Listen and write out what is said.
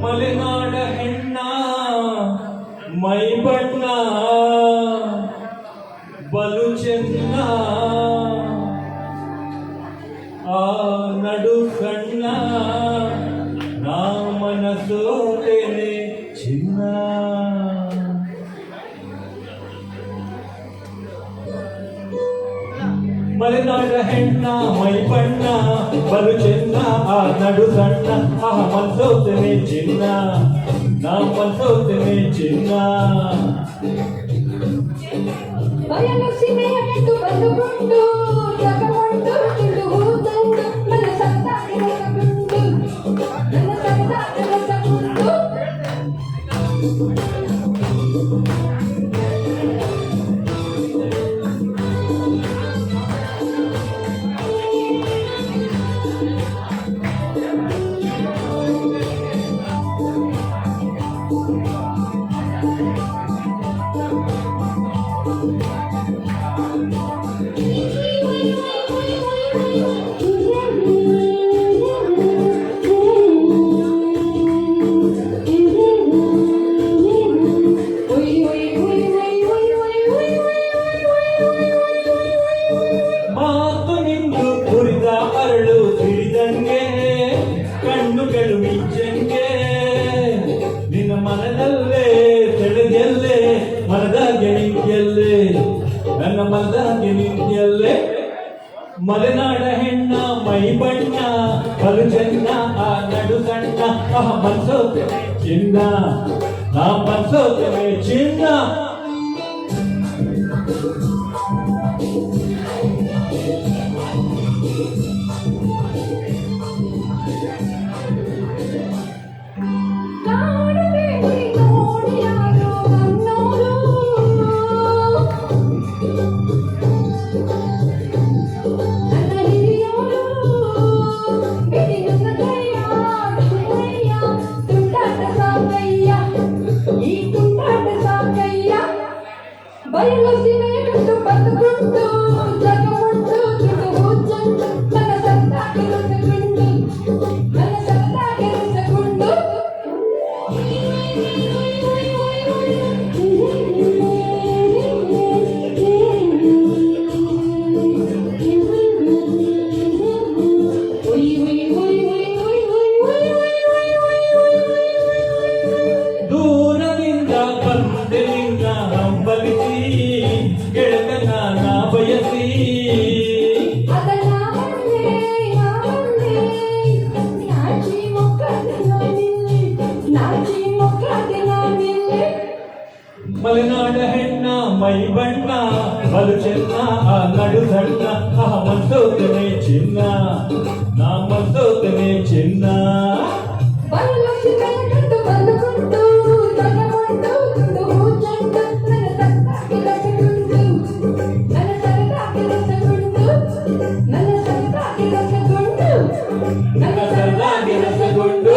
ಮಲೆನಾಡ ಹೆಣ್ಣ ಮೈ ಬಣ್ಣ ಬಲು ಚೆನ್ನ ಆ ನಡು ಕಣ್ಣ ನಾ ಮನಸೋಟೆನೆ ಚಿನ್ನ. ಮಲೆನಾಡ ಹೆಣ್ಣ ಮೈ ಬಣ್ಣ ಬಲು ಚೆನ್ನ ಆ ನಡು ಸಣ್ಣ ಆ ಮನ್ಸೋತನೆ ಚಿನ್ನ ನಾ ಮನ್ಸೋತನೆ ಚಿನ್ನ. ಬಯಲು ಸೀಮೆಯ ಬಿಟ್ಟು ಬಂದುಕೊಂಡು ಜಗಮೊಂದು ತಿಂದು ಹೂತಂದು ನನ್ನ ಸಂತಾನ ರಸಗುಂಡು ನನ್ನ ಸಂತಾನ ರಸಗುಂಡು. ಮಾತು ನಿಂದು ಹುರಿದ ಅರಳು ತಿಳಿದಂಗೆ ಕಣ್ಣುಗಳು ಮಿಂಚಂಗೆ ನಿನ್ನ ಮನದಲ್ಲೇ ಸೆಳೆದೆಲ್ಲೇ ಮನದಾಗೆ ನಿಂತ್ಯಲ್ಲೇ ನನ್ನ ಮನದಾಗೆ ನಿಂತ್ಯಲ್ಲೇ. ಮಲೆನಾಡ ಹೆಣ್ಣ ಮೈ ಬಣ್ಣ ಬಲು ಚೆನ್ನ ಆ ನಡು ಸಣ್ಣ ಆ ಮನ್ಸೋತನೆ ಚಿನ್ನ ನಾ ಮನ್ಸೋತನೆ ಚಿನ್ನ. ಬಯಲು ಸೀಮೆಯ ಬಿಟ್ಟು ಬಂದುಕೊಂಡು ಜಗಮೊಂದು ತಿಂದು ಹೂತಂದು ನನ್ನ ಸಂತಾನ ರಸಗುಂಡು ನನ್ನ ಸಂತಾನ ರಸಗುಂಡು. ದೂರದಿಂದ ಬಂದೆ ನಿನ್ನ ಹಂಬಲಿಸಿ ಗೆಳತನ ನಾ ಬಯಸಿ ಅದನ್ನ ನಾಚಿ ಮೊಕ್ಕದೆ ನಾನಿಲ್ಲಿ. ಮಲೆನಾಡ ಹೆಣ್ಣ ಮೈ ಬಣ್ಣ ಬಲು ಚೆನ್ನ ಆ ನಡು ಸಣ್ಣ ಆ ಮನ್ಸೋತನೆ ಚಿನ್ನ ನಾ ಮನ್ಸೋತನೆ ಚಿನ್ನ. ಬಯಲು ಸೀಮೆಯ ಬಿಟ್ಟು ಬಂದುಕೊಂಡು ಜಗಮೊಂದು ತಿಂದು ಹೂತಂದು ನನ್ನ ಸಂತಾನ ರಸಗುಂಡು ನನ್ನ ಸಂತಾನ ರಸಗುಂಡು ನನ್ನ ಸಂತಾನ ರಸಗುಂಡು ನನ್ನ ಸರದಾಗಿ ರಸಗೊಂಡು.